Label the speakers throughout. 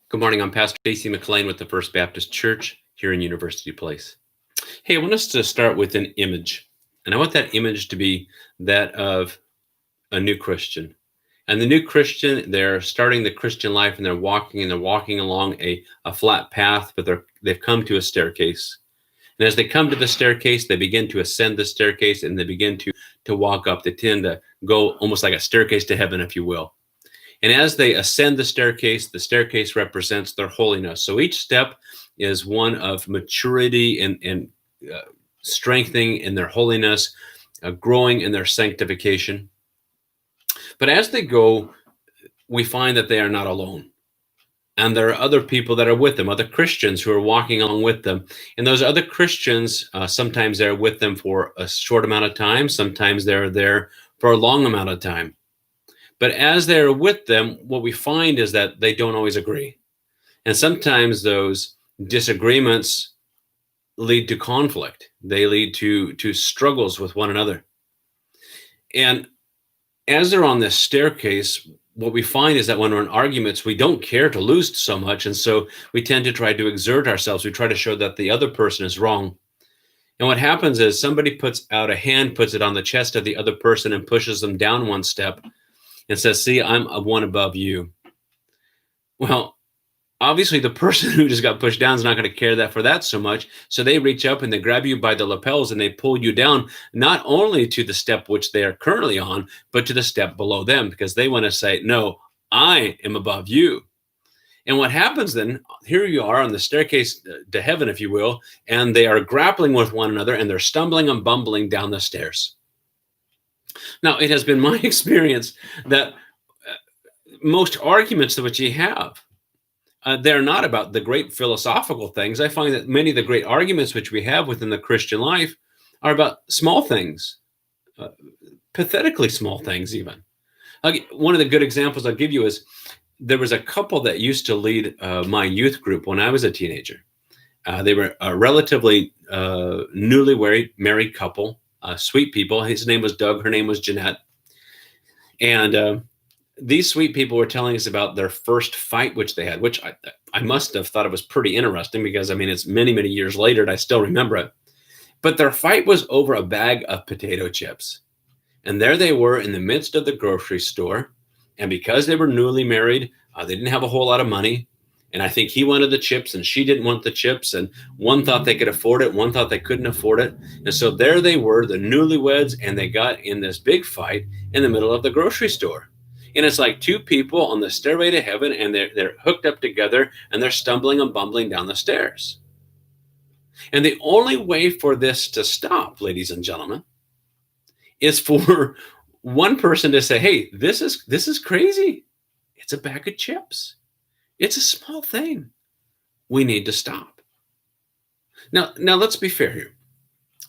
Speaker 1: Good morning. I'm Pastor Stacey McClain with the First Baptist Church here in University Place. Hey, I want us to start with an image, and I want that image to be that of a new Christian. And the new Christian, they're starting the Christian life, and they're walking along a flat path, but they've come to a staircase. And as they come to the staircase, they begin to ascend the staircase, and they begin to walk up. They tend to go almost like a staircase to heaven, if you will. And as they ascend the staircase represents their holiness. So each step is one of maturity and strengthening in their holiness, growing in their sanctification. But as they go, we find that they are not alone. And there are other people that are with them, other Christians who are walking along with them. And those other Christians, sometimes they're with them for a short amount of time. Sometimes they're there for a long amount of time. But as they're with them, what we find is that they don't always agree. And sometimes those disagreements lead to conflict. They lead to struggles with one another. And as they're on this staircase, what we find is that when we're in arguments, we don't care to lose so much. And so we tend to try to exert ourselves. We try to show that the other person is wrong. And what happens is somebody puts out a hand, puts it on the chest of the other person and pushes them down one step and says, see, I'm one above you. Well, obviously the person who just got pushed down is not going to care for that so much. So they reach up and they grab you by the lapels and they pull you down, not only to the step which they are currently on, but to the step below them, because they want to say, no, I am above you. And what happens then, here you are on the staircase to heaven, if you will, and they are grappling with one another and they're stumbling and bumbling down the stairs. Now, it has been my experience that most arguments that you have, they're not about the great philosophical things. I find that many of the great arguments which we have within the Christian life are about small things, pathetically small things even. One of the good examples I'll give you is there was a couple that used to lead my youth group when I was a teenager. They were a relatively newly married couple. Sweet people. His name was Doug. Her name was Jeanette. And these sweet people were telling us about their first fight, which they had, which I must have thought it was pretty interesting because, I mean, it's many, many years later and I still remember it. But their fight was over a bag of potato chips. And there they were in the midst of the grocery store. And because they were newly married, they didn't have a whole lot of money. And I think he wanted the chips and she didn't want the chips. And one thought they could afford it. One thought they couldn't afford it. And so there they were, the newlyweds, and they got in this big fight in the middle of the grocery store. And it's like two people on the stairway to heaven, and they're hooked up together, and they're stumbling and bumbling down the stairs. And the only way for this to stop, ladies and gentlemen, is for one person to say, hey, this is crazy. It's a bag of chips. It's a small thing. We need to stop. Now let's be fair here.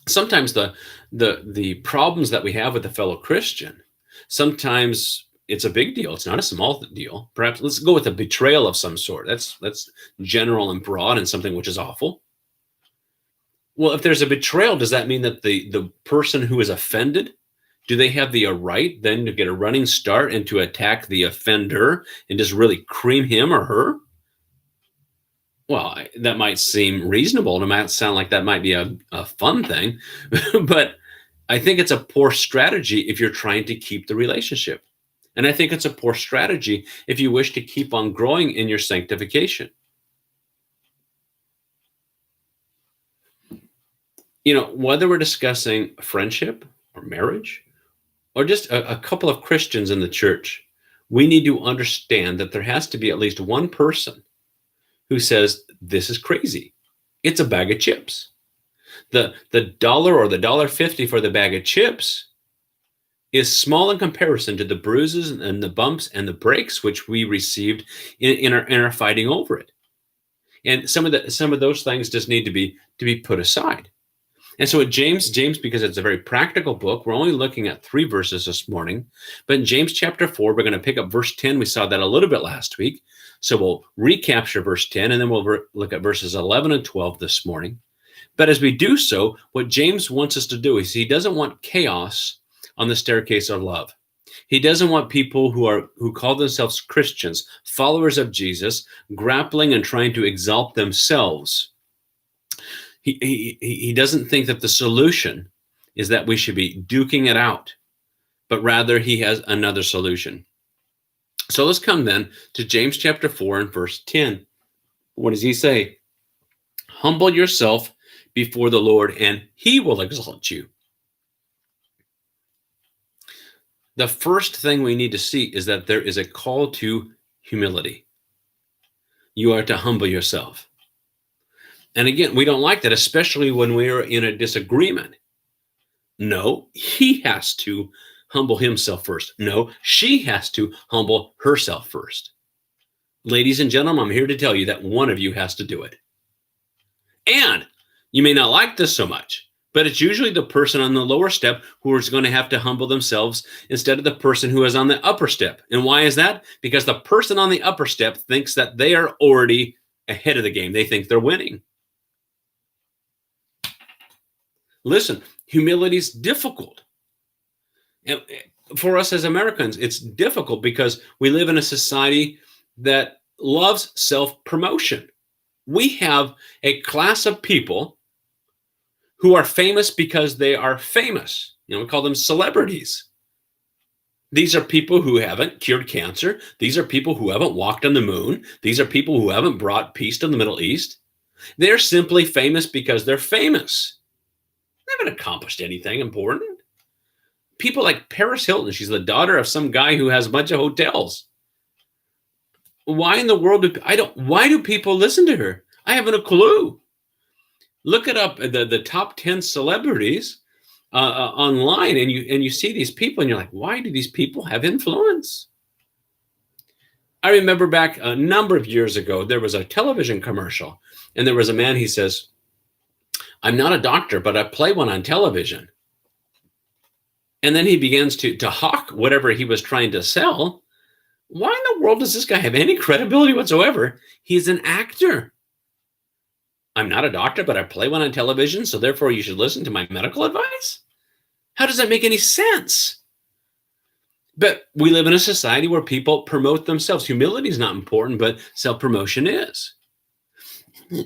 Speaker 1: Sometimes the problems that we have with a fellow Christian, sometimes it's a big deal. It's not a small deal. Perhaps let's go with a betrayal of some sort. That's general and broad and something which is awful. Well, if there's a betrayal, does that mean that the person who is offended, do they have the right then to get a running start and to attack the offender and just really cream him or her? Well, that might seem reasonable. And it might sound like that might be a fun thing, but I think it's a poor strategy if you're trying to keep the relationship. And I think it's a poor strategy if you wish to keep on growing in your sanctification. You know, whether we're discussing friendship or marriage, or just a couple of Christians in the church, we need to understand that there has to be at least one person who says, this is crazy. It's a bag of chips. The dollar or the $1.50 for the bag of chips is small in comparison to the bruises and the bumps and the breaks which we received in our fighting over it. And some of those things just need to be put aside. And so at James, because it's a very practical book, we're only looking at 3 verses this morning. But in James chapter 4, we're going to pick up verse 10. We saw that a little bit last week. So we'll recapture verse 10, and then we'll look at verses 11 and 12 this morning. But as we do so, what James wants us to do is he doesn't want chaos on the staircase of love. He doesn't want people who call themselves Christians, followers of Jesus, grappling and trying to exalt themselves. He doesn't think that the solution is that we should be duking it out, but rather he has another solution. So let's come then to James chapter 4 and verse 10. What does he say? Humble yourself before the Lord, and he will exalt you. The first thing we need to see is that there is a call to humility. You are to humble yourself. And again, we don't like that, especially when we are in a disagreement. No, he has to humble himself first. No, she has to humble herself first. Ladies and gentlemen, I'm here to tell you that one of you has to do it. And you may not like this so much, but it's usually the person on the lower step who is going to have to humble themselves instead of the person who is on the upper step. And why is that? Because the person on the upper step thinks that they are already ahead of the game. They think they're winning. Listen, humility is difficult. And for us as Americans, it's difficult because we live in a society that loves self-promotion. We have a class of people who are famous because they are famous. We call them celebrities. These are people who haven't cured cancer. These are people who haven't walked on the moon. These are people who haven't brought peace to the Middle East. They're simply famous because they're famous. They haven't accomplished anything important. People like Paris Hilton, she's the daughter of some guy who has a bunch of hotels. Why in the world why do people listen to her? I haven't a clue. Look it up, the top 10 celebrities online, and you see these people, and you're like, why do these people have influence? I remember back a number of years ago, there was a television commercial, and there was a man, he says, I'm not a doctor, but I play one on television. And then he begins to hawk whatever he was trying to sell. Why in the world does this guy have any credibility whatsoever? He's an actor. I'm not a doctor, but I play one on television, so therefore you should listen to my medical advice? How does that make any sense? But we live in a society where people promote themselves. Humility is not important, but self-promotion is.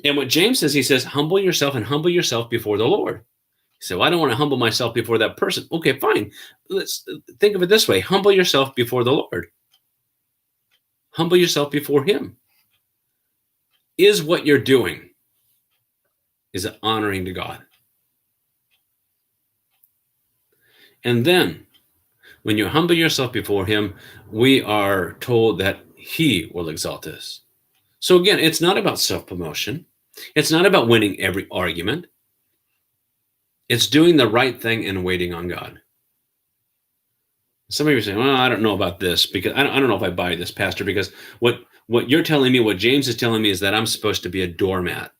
Speaker 1: And what James says, he says, humble yourself and humble yourself before the Lord. You say, well, I don't want to humble myself before that person. Okay, fine. Let's think of it this way. Humble yourself before the Lord. Humble yourself before him. Is what you're doing, is it honoring to God? And then, when you humble yourself before him, we are told that he will exalt us. So again, it's not about self-promotion. It's not about winning every argument. It's doing the right thing and waiting on God. Some of you are saying, well, I don't know about this because I don't know if I buy this, Pastor, because what you're telling me, what James is telling me is that I'm supposed to be a doormat.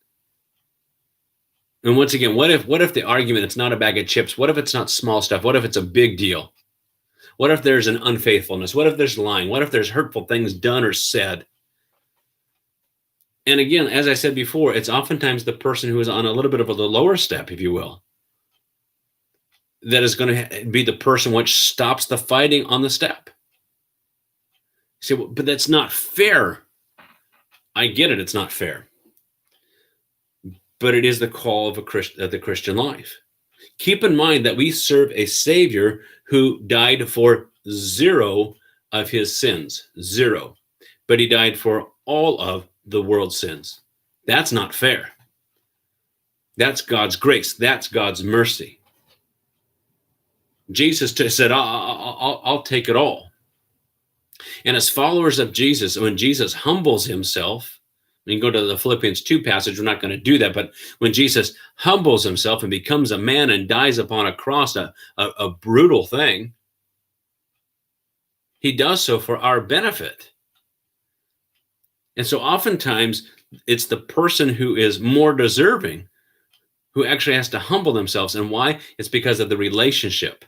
Speaker 1: And once again, what if the argument, it's not a bag of chips? What if it's not small stuff? What if it's a big deal? What if there's an unfaithfulness? What if there's lying? What if there's hurtful things done or said? And again, as I said before, it's oftentimes the person who is on a little bit of the lower step, if you will, that is going to be the person which stops the fighting on the step. You say, well, but that's not fair. I get it, it's not fair. But it is the call of the Christian life. Keep in mind that we serve a Savior who died for 0 of his sins. 0. But he died for all of the world's sins. That's not fair. That's God's grace. That's God's mercy. Jesus said, I'll take it all. And as followers of Jesus, when Jesus humbles himself, we can go to the Philippians 2 passage. We're not going to do that. But when Jesus humbles himself and becomes a man and dies upon a cross, a brutal thing, he does so for our benefit. And so oftentimes it's the person who is more deserving who actually has to humble themselves. And why? It's because of the relationship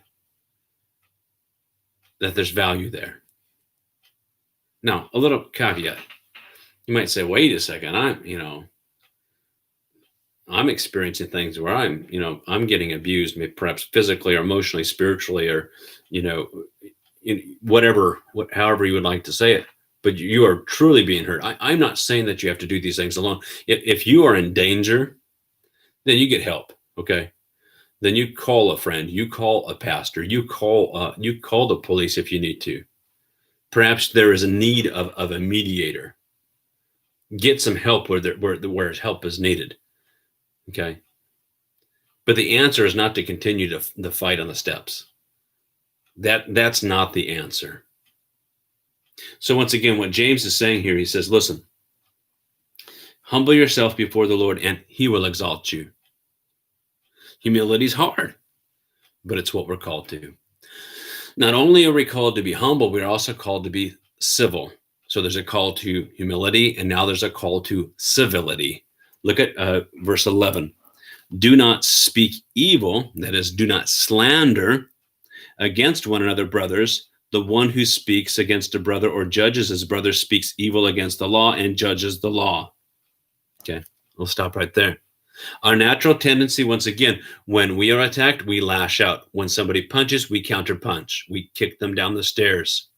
Speaker 1: that there's value there. Now, a little caveat. You might say, wait a second, I'm experiencing things where I'm getting abused, maybe perhaps physically or emotionally, spiritually, or, however you would like to say it, but you are truly being hurt. I'm not saying that you have to do these things alone. If you are in danger, then you get help. Okay. Then you call a friend, you call a pastor, you call the police if you need to. Perhaps there is a need of a mediator. Get some help where help is needed. Okay. But the answer is not to continue the fight on the steps. That's not the answer. So once again, what James is saying here, he says, listen, humble yourself before the Lord and he will exalt you. Humility is hard, but it's what we're called to. Not only are we called to be humble, we're also called to be civil. So there's a call to humility, and now there's a call to civility. Look at verse 11. Do not speak evil, that is, do not slander against one another, brothers. The one who speaks against a brother or judges his brother speaks evil against the law and judges the law. Okay, we'll stop right there. Our natural tendency, once again, when we are attacked, we lash out. When somebody punches, we counterpunch. We kick them down the stairs.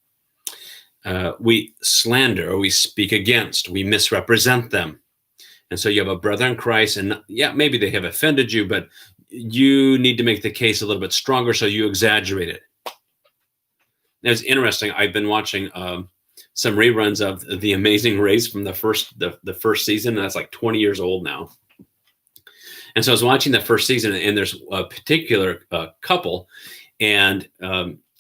Speaker 1: We slander or we speak against. We misrepresent them. And so you have a brother in Christ, and yeah, maybe they have offended you, but you need to make the case a little bit stronger, so you exaggerate it. It's interesting. I've been watching some reruns of The Amazing Race from the first season, and that's like 20 years old now. And so I was watching the first season, and there's a particular couple, and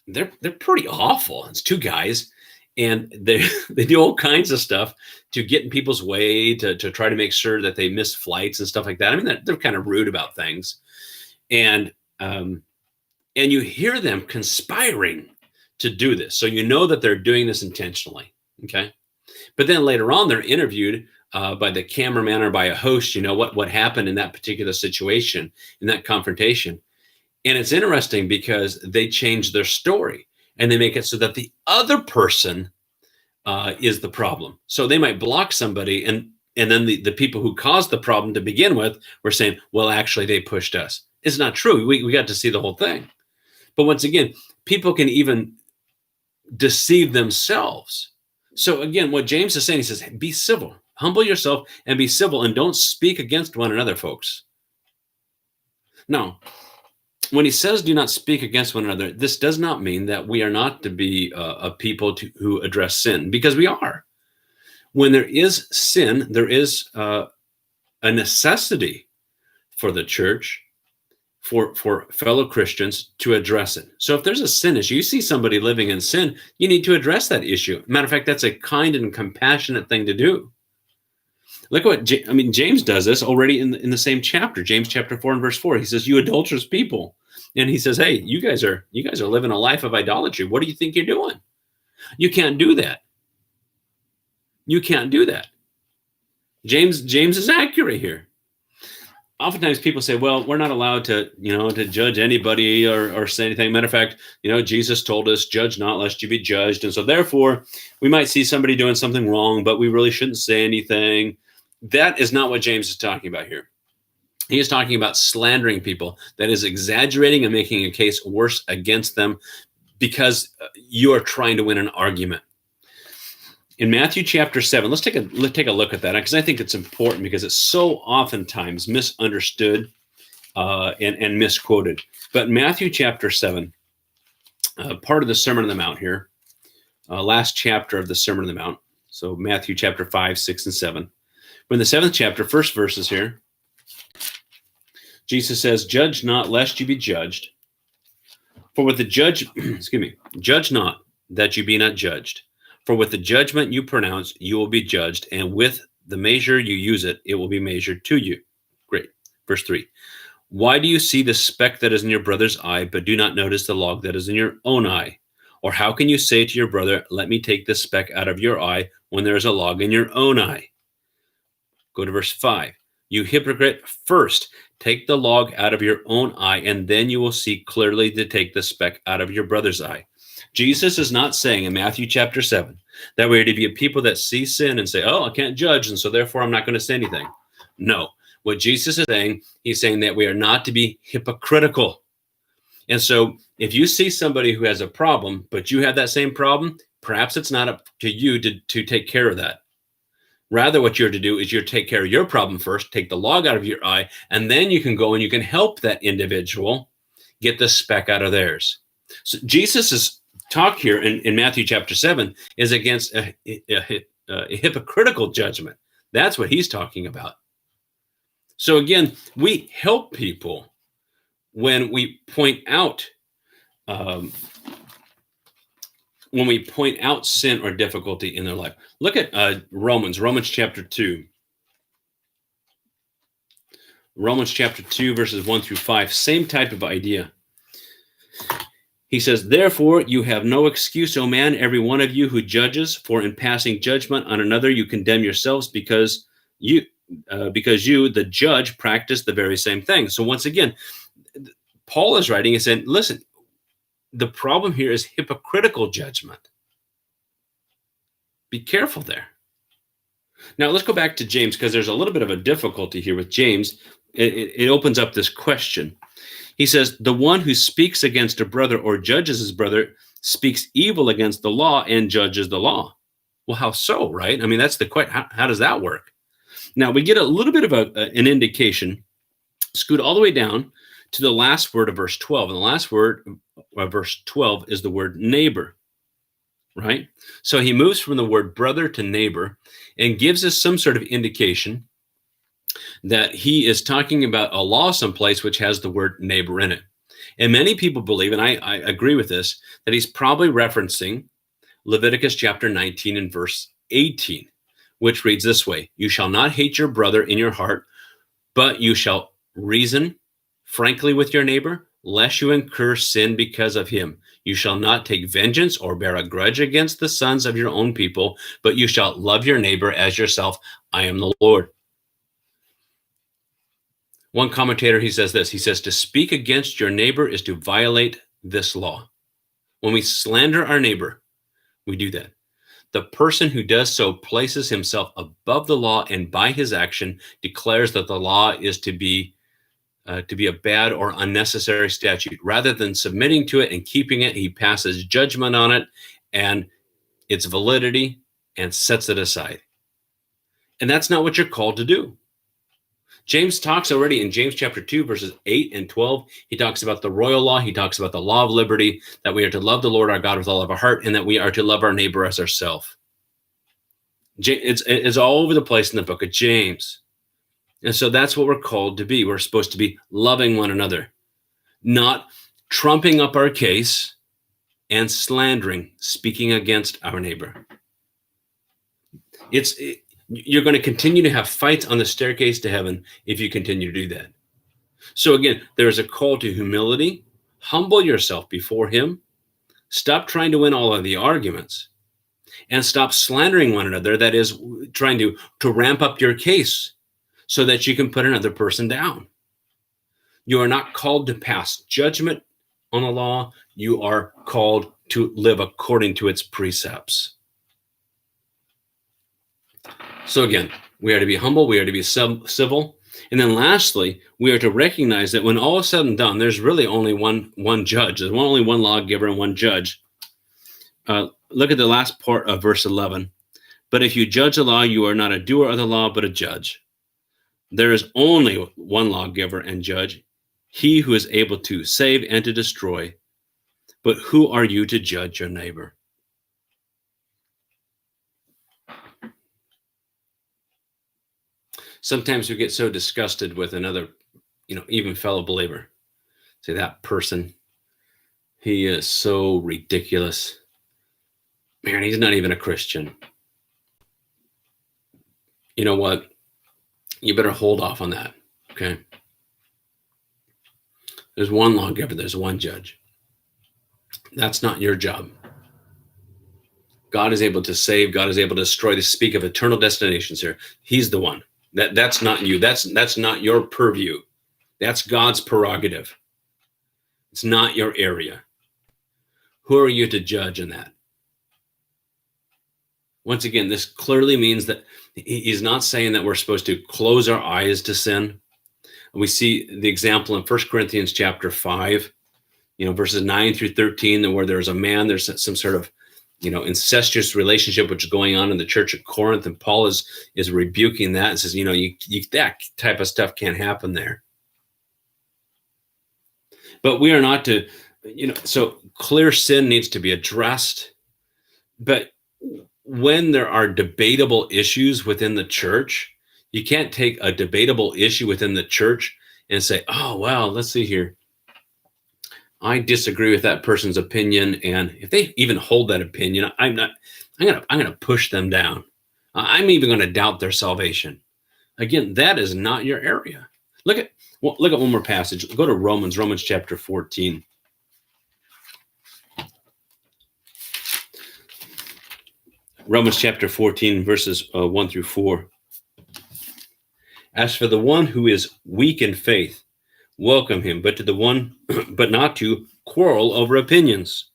Speaker 1: they're pretty awful. It's two guys, and they do all kinds of stuff to get in people's way, to try to make sure that they miss flights and stuff like that. I mean, they're kind of rude about things, and you hear them conspiring to do this, so you know that they're doing this intentionally. Okay, but then later on, they're interviewed by the cameraman or by a host, what happened in that particular situation, in that confrontation. And it's interesting because they change their story and they make it so that the other person is the problem. So they might block somebody, and then the people who caused the problem to begin with were saying, well, actually, they pushed us. It's not true. We got to see the whole thing. But once again, people can even deceive themselves. So again, what James is saying, he says, be civil. Humble yourself and be civil, and don't speak against one another, folks. Now, when he says do not speak against one another, this does not mean that we are not to be a people who address sin, because we are. When there is sin, there is a necessity for the church, for fellow Christians to address it. So if there's a sin issue, you see somebody living in sin, you need to address that issue. Matter of fact, that's a kind and compassionate thing to do. Look what James does this already in the same chapter, James chapter 4 and verse 4. He says, "You adulterous people," and he says, "Hey, you guys are living a life of idolatry. What do you think you're doing? You can't do that. You can't do that." James is accurate here. Oftentimes people say, "Well, we're not allowed to judge anybody or say anything." Matter of fact, Jesus told us, "Judge not, lest you be judged," and so therefore we might see somebody doing something wrong, but we really shouldn't say anything. That is not what James is talking about here. He is talking about slandering people. That is exaggerating and making a case worse against them because you are trying to win an argument. In Matthew chapter 7, let's take a look at that, because I think it's important, because it's so oftentimes misunderstood and misquoted. But Matthew chapter 7, part of the Sermon on the Mount here, last chapter of the Sermon on the Mount. So Matthew chapter 5, 6, and 7. But in the 7th chapter, first verses here, Jesus says, "Judge not, lest you be judged. For with the judge not, that you be not judged. For with the judgment you pronounce, you will be judged, and with the measure you use it will be measured to you." Great. Verse 3. "Why do you see the speck that is in your brother's eye, but do not notice the log that is in your own eye? Or how can you say to your brother, 'Let me take this speck out of your eye,' when there is a log in your own eye?" Go to verse 5. "You hypocrite, first take the log out of your own eye, and then you will see clearly to take the speck out of your brother's eye." Jesus is not saying in Matthew chapter 7 that we're to be a people that see sin and say, "Oh, I can't judge, and so therefore I'm not going to say anything." No. What Jesus is saying, he's saying that we are not to be hypocritical. And so if you see somebody who has a problem, but you have that same problem, perhaps it's not up to you to take care of that. Rather, what you're to do is you're to take care of your problem first, take the log out of your eye, and then you can go and you can help that individual get the speck out of theirs. So Jesus' talk here in Matthew chapter 7 is against a hypocritical judgment. That's what he's talking about. So again, we help people when we point out sin or difficulty in their life. Look at Romans chapter 2. Romans chapter 2, verses 1 through 5, same type of idea. He says, therefore, you have no excuse, O man, every one of you who judges, for in passing judgment on another, you condemn yourselves because you, the judge, practice the very same thing. So once again, Paul is writing and saying, listen, the problem here is hypocritical judgment. Be careful there. Now let's go back to James, because there's a little bit of a difficulty here with James. It opens up this question. He says, the one who speaks against a brother or judges his brother speaks evil against the law and judges the law. Well, how so, right? I mean, that's the question. How does that work? Now, we get a little bit of an indication, scoot all the way down to the last word of verse 12. And the last word of verse 12 is the word neighbor, right? So he moves from the word brother to neighbor and gives us some sort of indication that he is talking about a law someplace which has the word neighbor in it. And many people believe, and I agree with this, that he's probably referencing Leviticus chapter 19 and verse 18, which reads this way: you shall not hate your brother in your heart, but you shall reason frankly with your neighbor, lest you incur sin because of him. You shall not take vengeance or bear a grudge against the sons of your own people, but you shall love your neighbor as yourself. I am the Lord. One commentator, he says this, he says, to speak against your neighbor is to violate this law. When we slander our neighbor, we do that. The person who does so places himself above the law, and by his action declares that the law is to be a bad or unnecessary statute. Rather than submitting to it and keeping it, he passes judgment on it and its validity and sets it aside. And that's not what you're called to do. James talks already in James chapter 2, verses 8 and 12. He talks about the royal law. He talks about the law of liberty, that we are to love the Lord our God with all of our heart, and that we are to love our neighbor as ourselves. It's all over the place in the book of James. And so that's what we're called to be. We're supposed to be loving one another, not trumping up our case and slandering, speaking against our neighbor. You're going to continue to have fights on the staircase to heaven if you continue to do that. So again, there's a call to humility. Humble yourself before him. Stop trying to win all of the arguments, and stop slandering one another. That is, trying to ramp up your case so that you can put another person down. You are not called to pass judgment on the law. You are called to live according to its precepts. So again, we are to be humble, we are to be civil. And then lastly, we are to recognize that when all is said and done, there's really only one judge. There's only one lawgiver and one judge. Look at the last part of verse 11. But if you judge the law, you are not a doer of the law, but a judge. There is only one lawgiver and judge, he who is able to save and to destroy. But who are you to judge your neighbor? Sometimes we get so disgusted with another, even fellow believer. Say, that person, he is so ridiculous. Man, he's not even a Christian. You know what? You better hold off on that, okay? There's one lawgiver, there's one judge. That's not your job. God is able to save, God is able to destroy. To speak of eternal destinations here. He's the one. That's not you. That's not your purview. That's God's prerogative. It's not your area. Who are you to judge in that? Once again, this clearly means that he's not saying that we're supposed to close our eyes to sin. We see the example in 1 Corinthians chapter 5, verses 9 through 13, where there's a man, there's some sort of, incestuous relationship which is going on in the church at Corinth, and Paul is rebuking that and says, that type of stuff can't happen there. But we are not to, so clear sin needs to be addressed. But when there are debatable issues within the church, you can't take a debatable issue within the church and say, oh, well, let's see here. I disagree with that person's opinion, and if they even hold that opinion, I'm gonna push them down. I'm even going to doubt their salvation. Again, that is not your area. Look at one more passage. Go to Romans chapter 14. Romans chapter 14, verses 1 through 4. As for the one who is weak in faith, welcome him, but not to quarrel over opinions.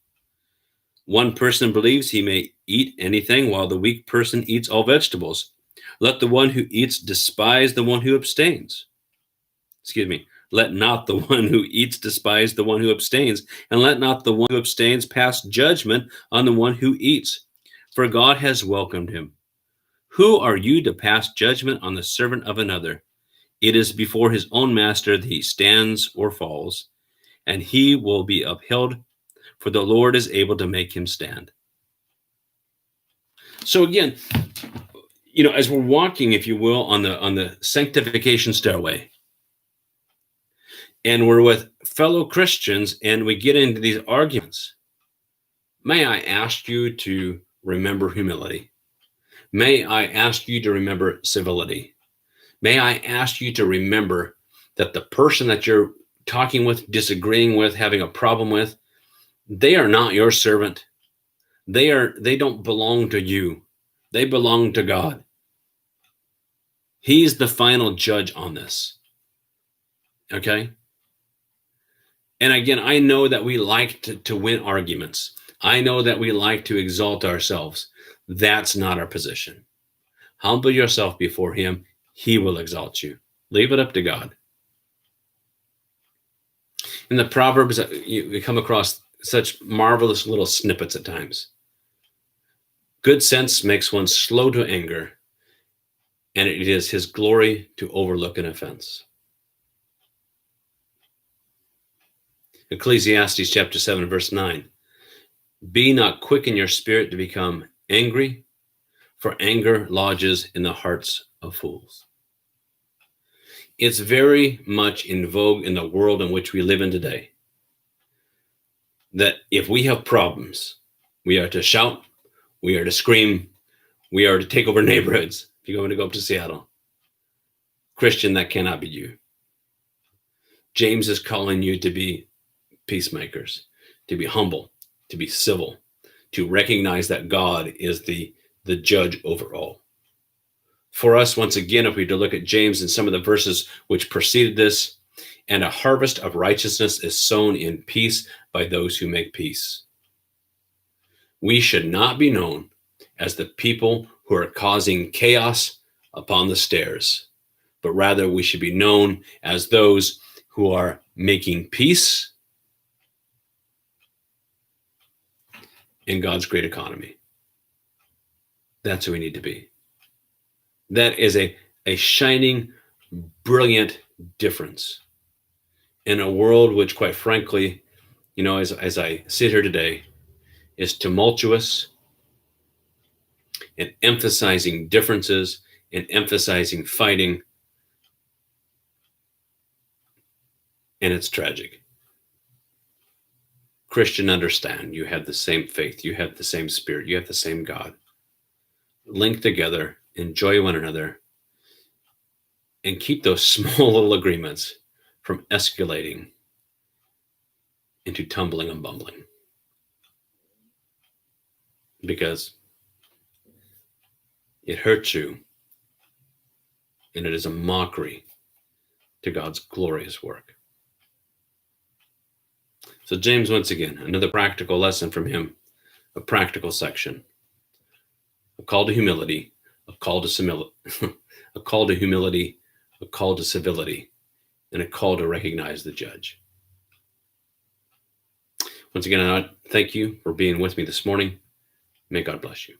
Speaker 1: One person believes he may eat anything, while the weak person eats all vegetables. Let the one who eats despise the one who abstains. Let not the one who eats despise the one who abstains, and let not the one who abstains pass judgment on the one who eats, for God has welcomed him. Who are you to pass judgment on the servant of another? It is before his own master that he stands or falls, and he will be upheld, for the Lord is able to make him stand. So again, as we're walking, if you will, on the sanctification stairway, and we're with fellow Christians, and we get into these arguments, may I ask you to remember humility? May I ask you to remember civility? May I ask you to remember that the person that you're talking with, disagreeing with, having a problem with, they are not your servant. They don't belong to you. They belong to God. He's the final judge on this. Okay? And again, I know that we like to win arguments. I know that we like to exalt ourselves. That's not our position. Humble yourself before him. He will exalt you. Leave it up to God. In the Proverbs, we come across such marvelous little snippets at times. Good sense makes one slow to anger, and it is his glory to overlook an offense. Ecclesiastes chapter 7, verse 9. Be not quick in your spirit to become angry, for anger lodges in the hearts of fools. It's very much in vogue in the world in which we live in today, that if we have problems, we are to shout, we are to scream, we are to take over neighborhoods. If you're going to go up to Seattle, Christian, that cannot be you. James is calling you to be peacemakers, to be humble, to be civil, to recognize that God is the judge over all. For us, once again, if we to look at James and some of the verses which preceded this, and a harvest of righteousness is sown in peace by those who make peace. We should not be known as the people who are causing chaos upon the stairs, but rather we should be known as those who are making peace in God's great economy. That's who we need to be. That is a shining, brilliant difference in a world which, quite frankly, as I sit here today, is tumultuous and emphasizing differences and emphasizing fighting. And it's tragic. Christian, understand, you have the same faith, you have the same spirit, you have the same God. Link together, enjoy one another, and keep those small little agreements from escalating into tumbling and bumbling. Because it hurts you, and it is a mockery to God's glorious work. So James, once again, another practical lesson from him, a practical section, a call to humility, a call to a call to humility, a call to civility, and a call to recognize the judge. Once again, I thank you for being with me this morning. May God bless you.